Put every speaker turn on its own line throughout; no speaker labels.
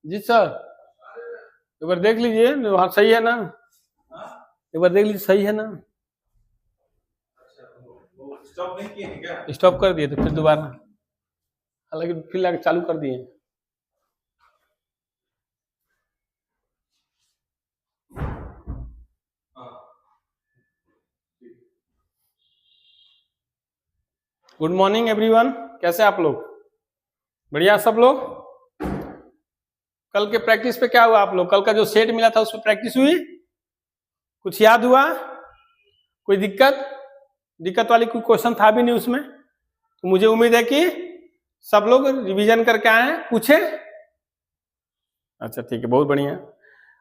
जी sir, एक बार देख लीजिए वहाँ सही है ना, एक बार देख लीजिए सही है ना।
स्टॉप नहीं किए क्या?
स्टॉप कर दिए तो फिर दोबारा, हालांकि फिर लगा चालू कर दिए। गुड मॉर्निंग एवरीवन, कैसे आप लोग? बढ़िया सब लोग। कल के प्रैक्टिस पे क्या हुआ आप लोग? कल का जो सेट मिला था उस पर प्रैक्टिस हुई? कुछ याद हुआ? कोई दिक्कत वाली कोई क्वेश्चन था भी नहीं उसमें? तो मुझे उम्मीद है कि सब लोग रिवीजन करके आए हैं। पूछे? अच्छा ठीक है, बहुत बढ़िया।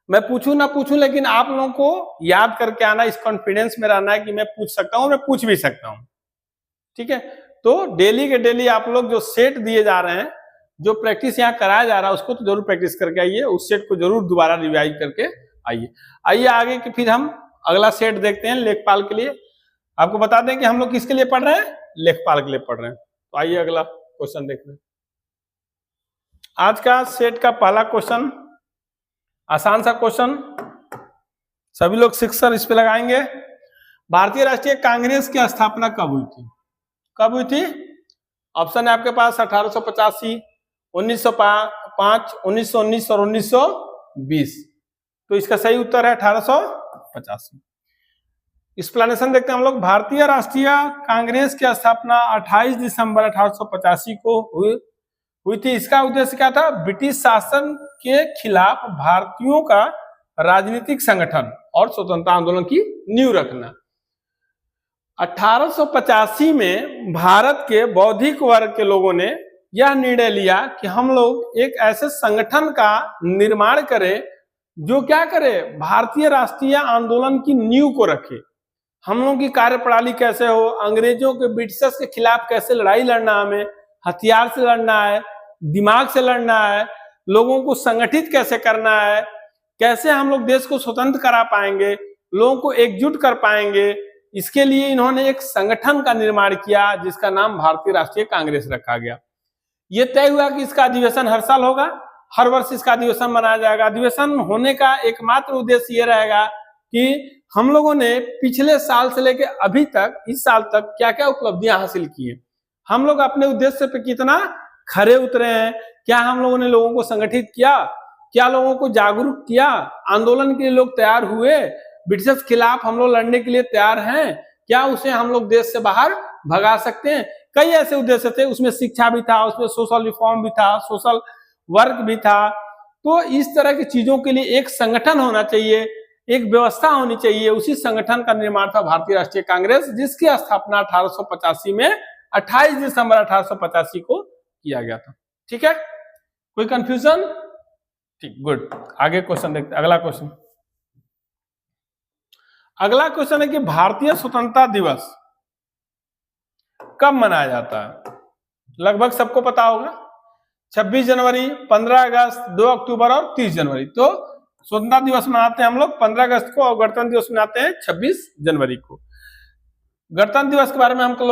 मैं पूछूं ना पूछूं, लेकिन आप लोगों को याद करके आना, इस कॉन्फिडेंस में रहना है कि मैं पूछ सकता हूं, मैं पूछ भी सकता हूं। ठीक है, तो डेली के डेली आप लोग जो सेट दिए जा रहे हैं, जो प्रैक्टिस यहाँ कराया जा रहा है, उसको तो जरूर प्रैक्टिस करके आइए, उस सेट को जरूर दोबारा रिवाइज करके आइए। आइए आगे कि फिर हम अगला सेट देखते हैं लेखपाल के लिए। आपको बता दें कि हम लोग किसके लिए पढ़ रहे हैं? लेखपाल के लिए पढ़ रहे हैं। तो आइए अगला क्वेश्चन देखते हैं। आज का सेट का पहला क्वेश्चन आसान सा क्वेश्चन, सभी लोग सिक्सर इस पे लगाएंगे। भारतीय राष्ट्रीय कांग्रेस की स्थापना कब हुई थी? कब हुई थी? ऑप्शन है आपके पास 1885, 1905, 1919 और 1920। तो इसका सही उत्तर है 1885। एक्सप्लेनेशन देखते हैं हम लोग। भारतीय राष्ट्रीय कांग्रेस की स्थापना 28 दिसंबर 1885 को हुई थी। इसका उद्देश्य क्या था? ब्रिटिश शासन के खिलाफ भारतीयों का राजनीतिक संगठन और स्वतंत्रता आंदोलन की नींव रखना। 1885 में भारत के बौद्धिक वर्ग के लोगों ने यह निर्णय लिया कि हम लोग एक ऐसे संगठन का निर्माण करें जो क्या करे? भारतीय राष्ट्रीय आंदोलन की नींव को रखे। हम लोगों की कार्यप्रणाली कैसे हो, अंग्रेजों के ब्रिटिशर्स के खिलाफ कैसे लड़ाई लड़ना, हमें हथियार से लड़ना है, दिमाग से लड़ना है, लोगों को संगठित कैसे करना है, कैसे हम लोग देश को स्वतंत्र करा पाएंगे, लोगों को एकजुट कर पाएंगे, इसके लिए इन्होंने एक संगठन का निर्माण किया जिसका नाम भारतीय राष्ट्रीय कांग्रेस रखा गया। ये तय हुआ कि इसका अधिवेशन हर साल होगा, हर वर्ष इसका अधिवेशन मनाया जाएगा। अधिवेशन होने का एकमात्र उद्देश्य ये रहेगा कि हम लोगों ने पिछले साल से लेकर अभी तक, इस साल तक क्या क्या उपलब्धियां हासिल की है, हम लोग अपने उद्देश्य पे कितना खरे उतरे हैं, क्या हम लोगों ने लोगों को संगठित किया, क्या लोगों को जागरूक किया, आंदोलन के लिए लोग तैयार हुए, ब्रिटिश के खिलाफ हम लोग लड़ने के लिए तैयार हैं, क्या उसे हम लोग देश से बाहर भगा सकते हैं। कई ऐसे उद्देश्य थे, उसमें शिक्षा भी था, उसमें सोशल रिफॉर्म भी था, सोशल वर्क भी था। तो इस तरह की चीजों के लिए एक संगठन होना चाहिए, एक व्यवस्था होनी चाहिए। उसी संगठन का निर्माण था भारतीय राष्ट्रीय कांग्रेस, जिसकी स्थापना 1885 में 28 दिसंबर 1885 को किया गया था। ठीक है, कोई कंफ्यूजन? ठीक, गुड। आगे क्वेश्चन देखते हैं। अगला क्वेश्चन है कि भारतीय स्वतंत्रता दिवस कब मनाया जाता है? लगभग सबको पता होगा, 26 जनवरी, 15 अगस्त, 2 अक्टूबर और 30 जनवरी। तो स्वतंत्रता दिवस मनाते हैं हम लोग 15 अगस्त को और गणतंत्र दिवस मनाते हैं 26 जनवरी को। गणतंत्र दिवस के बारे में हम कल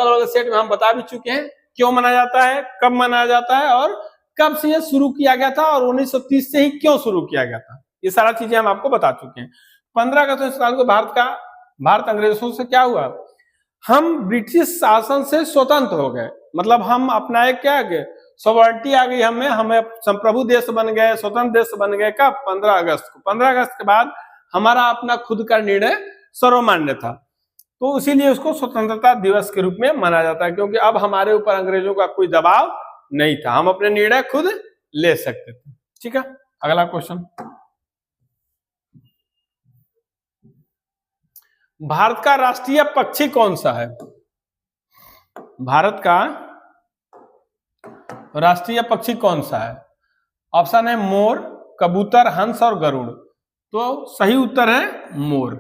वाले सेट में हम बता भी चुके हैं, क्यों मनाया जाता है, कब मनाया जाता है और कब से यह शुरू किया गया था और 1930 से ही क्यों शुरू किया गया था। ये सारा चीजें हम आपको बता चुके हैं। 15 अगस्त को भारत अंग्रेजों से क्या हुआ? हम ब्रिटिश शासन से स्वतंत्र हो गए, मतलब हम अपना एक क्या गए, सॉवरेनिटी आ गई हमें संप्रभु देश बन गए, स्वतंत्र देश बन गए। कब? 15 अगस्त को। 15 अगस्त के बाद हमारा अपना खुद का निर्णय सर्वमान्य था, तो इसीलिए उसको स्वतंत्रता दिवस के रूप में माना जाता है, क्योंकि अब हमारे ऊपर अंग्रेजों का कोई दबाव नहीं था, हम अपने निर्णय खुद ले सकते थे। ठीक है, अगला क्वेश्चन। भारत का राष्ट्रीय पक्षी कौन सा है? भारत का राष्ट्रीय पक्षी कौन सा है? ऑप्शन है मोर, कबूतर, हंस और गरुड़। तो सही उत्तर है मोर।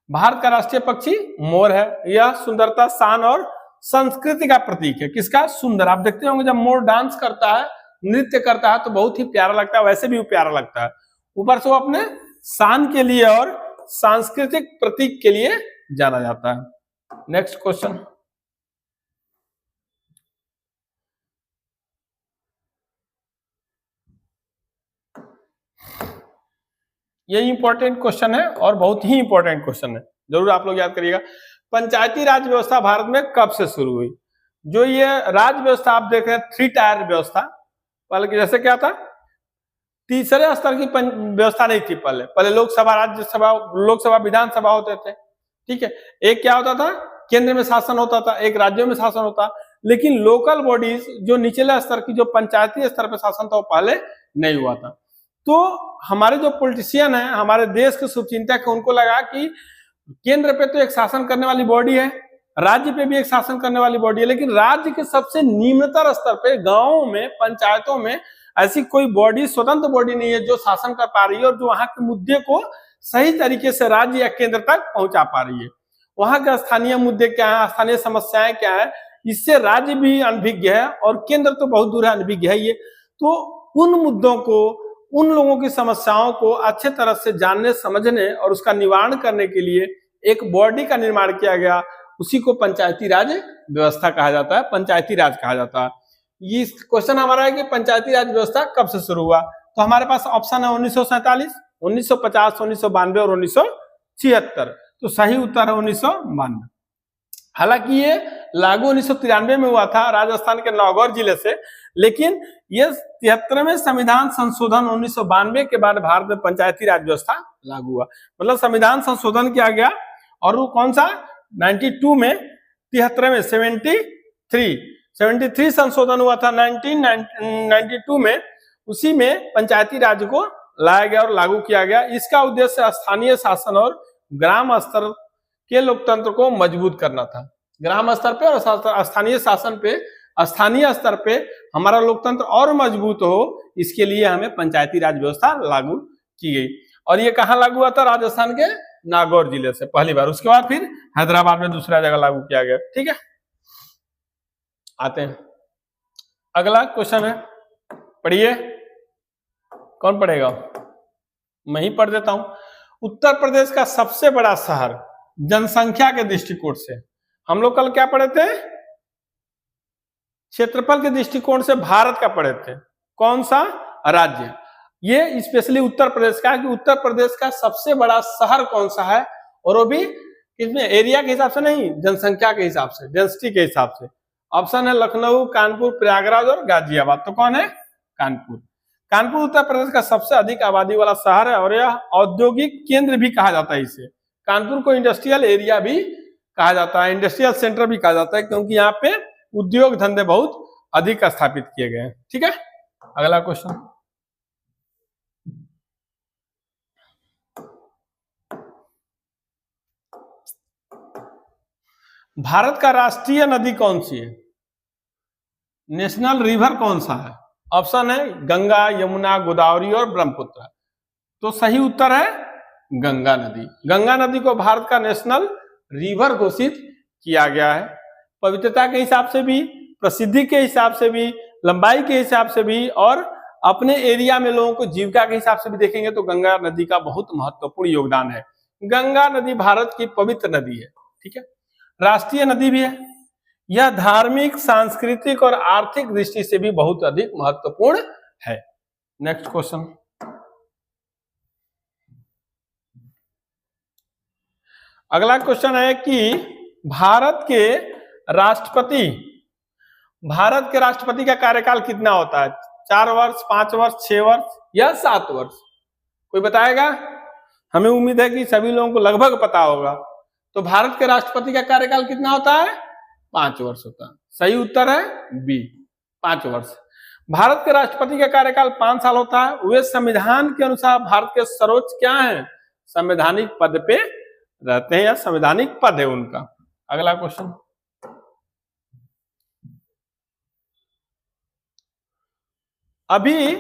भारत का राष्ट्रीय पक्षी मोर है। यह सुंदरता, शान और संस्कृति का प्रतीक है। किसका? सुंदर। आप देखते होंगे जब मोर डांस करता है, नृत्य करता है, तो बहुत ही प्यारा लगता है, वैसे भी वो प्यारा लगता है। ऊपर से वो अपने शान के लिए और सांस्कृतिक प्रतीक के लिए जाना जाता है। Next question. ये इंपॉर्टेंट क्वेश्चन है और बहुत ही इंपॉर्टेंट क्वेश्चन है, जरूर आप लोग याद करिएगा। पंचायती राज व्यवस्था भारत में कब से शुरू हुई? जो ये राज्य व्यवस्था आप देख रहे हैं 3 टायर व्यवस्था, पहले जैसे क्या था, तीसरे स्तर की व्यवस्था नहीं थी। पहले लोकसभा, राज्यसभा, लोकसभा, विधानसभा होते थे, ठीक है। एक क्या होता था, केंद्र में शासन होता था, एक राज्यों में शासन होता, लेकिन लोकल बॉडीज जो निचले स्तर की, जो पंचायती स्तर पर शासन था, वो पहले नहीं हुआ था। तो हमारे जो पॉलिटिशियन है, हमारे देश के शुभचिंतक, उनको लगा कि केंद्र पे तो एक शासन करने वाली बॉडी है, राज्य पे भी एक शासन करने वाली बॉडी है, लेकिन राज्य के सबसे निम्नतर स्तर पे, गांवों में, पंचायतों में ऐसी कोई बॉडी, स्वतंत्र बॉडी नहीं है जो शासन कर पा रही है और जो वहां के मुद्दे को सही तरीके से राज्य या केंद्र तक पहुंचा पा रही है। वहां के स्थानीय मुद्दे क्या है, स्थानीय समस्याएं क्या है, इससे राज्य भी अनभिज्ञ है और केंद्र तो बहुत दूर है, अनभिज्ञ है ये। तो उन मुद्दों को, उन लोगों की समस्याओं को अच्छे तरह से जानने, समझने और उसका निवारण करने के लिए एक बॉडी का निर्माण किया गया, उसी को पंचायती राज व्यवस्था कहा जाता है, पंचायती राज कहा जाता है। ये क्वेश्चन हमारा है कि पंचायती राज व्यवस्था कब से शुरू हुआ, तो हमारे पास ऑप्शन है 1947, 1950, 1992 और 1976। तो सही उत्तर है 1992। हालांकि ये लागू 1993 में हुआ था राजस्थान के नागौर जिले से, लेकिन ये 73वें संविधान संशोधन 1992 के बाद भारत में पंचायती राज व्यवस्था लागू हुआ। मतलब संविधान संशोधन किया गया, और वो कौन सा, 92 में, 73वें 73 संशोधन हुआ था 1992 में, उसी में पंचायती राज को लाया गया और लागू किया गया। इसका उद्देश्य स्थानीय शासन और ग्राम स्तर के लोकतंत्र को मजबूत करना था। ग्राम स्तर पे और स्थानीय शासन पे, स्थानीय स्तर पे हमारा लोकतंत्र और मजबूत हो, इसके लिए हमें पंचायती राज व्यवस्था लागू की गई। और ये कहाँ लागू हुआ था? राजस्थान के नागौर जिले से पहली बार, उसके बाद फिर हैदराबाद में दूसरा जगह लागू किया गया। ठीक है, आते हैं अगला क्वेश्चन है, पढ़िए। कौन पढ़ेगा? मैं ही पढ़ देता हूं। उत्तर प्रदेश का सबसे बड़ा शहर जनसंख्या के दृष्टिकोण से, हम लोग कल क्या पढ़े थे? क्षेत्रफल के दृष्टिकोण से भारत का पढ़े थे। कौन सा राज्य? ये स्पेशली उत्तर प्रदेश का, कि उत्तर प्रदेश का सबसे बड़ा शहर कौन सा है, और वो भी किसमें, एरिया के हिसाब से नहीं, जनसंख्या के हिसाब से, डेंसिटी के हिसाब से। ऑप्शन है लखनऊ, कानपुर, प्रयागराज और गाजियाबाद। तो कौन है? कानपुर। कानपुर उत्तर प्रदेश का सबसे अधिक आबादी वाला शहर है और यह औद्योगिक केंद्र भी कहा जाता है इसे। कानपुर को इंडस्ट्रियल एरिया भी कहा जाता है, इंडस्ट्रियल सेंटर भी कहा जाता है, क्योंकि यहाँ पे उद्योग धंधे बहुत अधिक स्थापित किए गए हैं। ठीक है, अगला क्वेश्चन। भारत का राष्ट्रीय नदी कौन सी है? नेशनल रिवर कौन सा है? ऑप्शन है गंगा, यमुना, गोदावरी और ब्रह्मपुत्र। तो सही उत्तर है गंगा नदी। गंगा नदी को भारत का नेशनल रिवर घोषित किया गया है। पवित्रता के हिसाब से भी, प्रसिद्धि के हिसाब से भी, लंबाई के हिसाब से भी, और अपने एरिया में लोगों को जीविका के हिसाब से भी देखेंगे तो गंगा नदी का बहुत महत्वपूर्ण योगदान है। गंगा नदी भारत की पवित्र नदी है। ठीक है, राष्ट्रीय नदी भी है। यह धार्मिक, सांस्कृतिक और आर्थिक दृष्टि से भी बहुत अधिक महत्वपूर्ण है। Next question. अगला क्वेश्चन है कि भारत के राष्ट्रपति का कार्यकाल कितना होता है? 4 वर्ष, 5 वर्ष, 6 वर्ष या 7 वर्ष? कोई बताएगा? हमें उम्मीद है कि सभी लोगों को लगभग पता होगा। तो भारत के राष्ट्रपति का कार्यकाल कितना होता है? 5 वर्ष होता है। सही उत्तर है बी, 5 वर्ष। भारत के राष्ट्रपति का कार्यकाल 5 साल होता है। वे संविधान के अनुसार भारत के सर्वोच्च क्या है? संवैधानिक पद पे रहते हैं, या संवैधानिक पद है उनका। अगला क्वेश्चन। अभी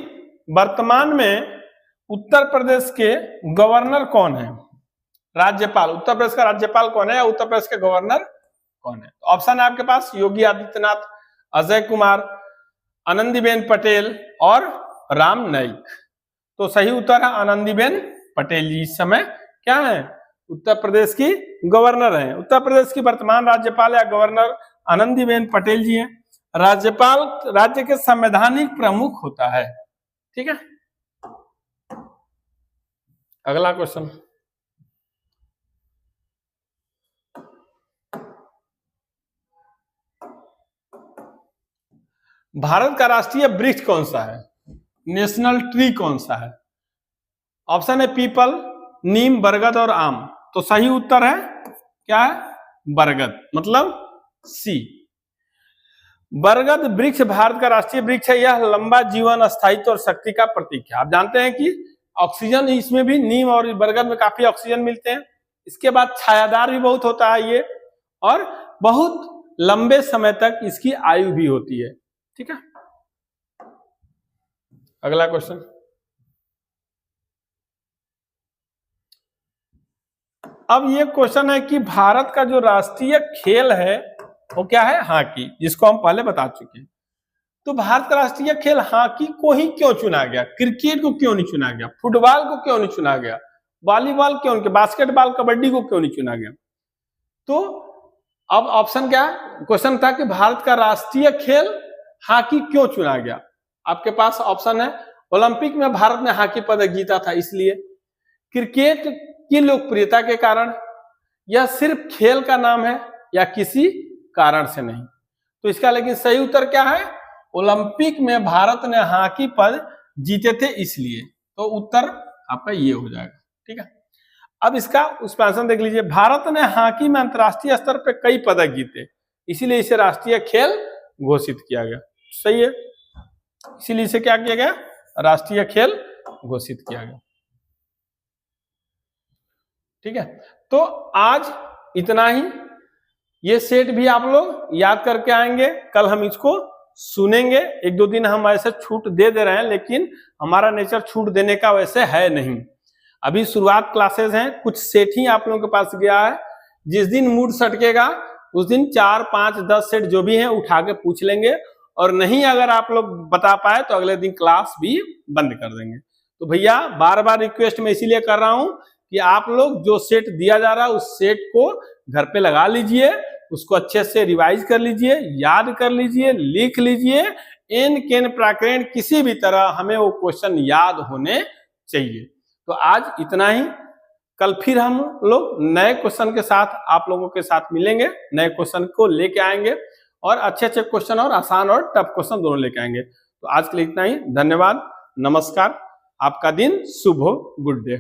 वर्तमान में उत्तर प्रदेश के गवर्नर कौन है? राज्यपाल। उत्तर प्रदेश का राज्यपाल कौन है, या उत्तर प्रदेश के गवर्नर कौन है? ऑप्शन है आपके पास योगी आदित्यनाथ, अजय कुमार, आनंदीबेन पटेल और राम नाईक। तो सही उत्तर है आनंदीबेन पटेल जी इस समय क्या है? उत्तर प्रदेश की गवर्नर हैं। उत्तर प्रदेश की वर्तमान राज्यपाल या गवर्नर आनंदीबेन पटेल जी हैं। राज्यपाल राज्य के संवैधानिक प्रमुख होता है। ठीक है, अगला क्वेश्चन, भारत का राष्ट्रीय वृक्ष कौन सा है? नेशनल ट्री कौन सा है? ऑप्शन है पीपल, नीम, बरगद और आम। तो सही उत्तर है क्या है? बरगद, मतलब सी। बरगद वृक्ष भारत का राष्ट्रीय वृक्ष है। यह लंबा जीवन, स्थायित्व और शक्ति का प्रतीक है। आप जानते हैं कि ऑक्सीजन इसमें भी, नीम और बरगद में काफी ऑक्सीजन मिलते हैं। इसके बाद छायादार भी बहुत होता है ये, और बहुत लंबे समय तक इसकी आयु भी होती है। ठीक है, अगला क्वेश्चन, अब ये क्वेश्चन है कि भारत का जो राष्ट्रीय खेल है वो क्या है? हॉकी, जिसको हम पहले बता चुके हैं। तो भारत का राष्ट्रीय खेल हॉकी को ही क्यों चुना गया? क्रिकेट को क्यों नहीं चुना गया? फुटबॉल को क्यों नहीं चुना गया? वॉलीबॉल क्यों नहीं? बास्केटबॉल, कबड्डी को क्यों नहीं चुना गया? तो अब ऑप्शन क्या है? क्वेश्चन था कि भारत का राष्ट्रीय खेल हॉकी क्यों चुना गया। आपके पास ऑप्शन है ओलंपिक में भारत ने हॉकी पदक जीता था इसलिए, क्रिकेट की लोकप्रियता के कारण, यह सिर्फ खेल का नाम है, या किसी कारण से नहीं। तो इसका लेकिन सही उत्तर क्या है? ओलंपिक में भारत ने हॉकी पदक जीते थे इसलिए। तो उत्तर आपका ये हो जाएगा। ठीक है, अब इसका एक्सपेंशन देख लीजिए। भारत ने हॉकी में अंतरराष्ट्रीय स्तर पर कई पदक जीते, इसीलिए इसे राष्ट्रीय खेल घोषित किया गया। सही है, इसीलिए इसे क्या किया गया? राष्ट्रीय खेल घोषित किया गया। ठीक है, तो आज इतना ही। ये सेट भी आप लोग याद करके आएंगे, कल हम इसको सुनेंगे। एक दो दिन हम ऐसे छूट दे रहे हैं, लेकिन हमारा नेचर छूट देने का वैसे है नहीं। अभी शुरुआत क्लासेस हैं, कुछ सेट ही आप लोगों के पास गया है। जिस दिन मूड सटकेगा उस दिन 4, 5, 10 सेट जो भी हैं उठा के पूछ लेंगे, और नहीं अगर आप लोग बता पाए तो अगले दिन क्लास भी बंद कर देंगे। तो भैया बार बार रिक्वेस्ट मैं इसीलिए कर रहा हूं कि आप लोग जो सेट दिया जा रहा है उस सेट को घर पे लगा लीजिए, उसको अच्छे से रिवाइज कर लीजिए, याद कर लीजिए, लिख लीजिए। एन केन प्राकरण किसी भी तरह हमें वो क्वेश्चन याद होने चाहिए। तो आज इतना ही, कल फिर हम लोग नए क्वेश्चन के साथ आप लोगों के साथ मिलेंगे, नए क्वेश्चन को लेके आएंगे, और अच्छे अच्छे क्वेश्चन और आसान और टफ क्वेश्चन दोनों लेके आएंगे। तो आज के लिए इतना ही, धन्यवाद, नमस्कार, आपका दिन शुभ हो, गुड डे।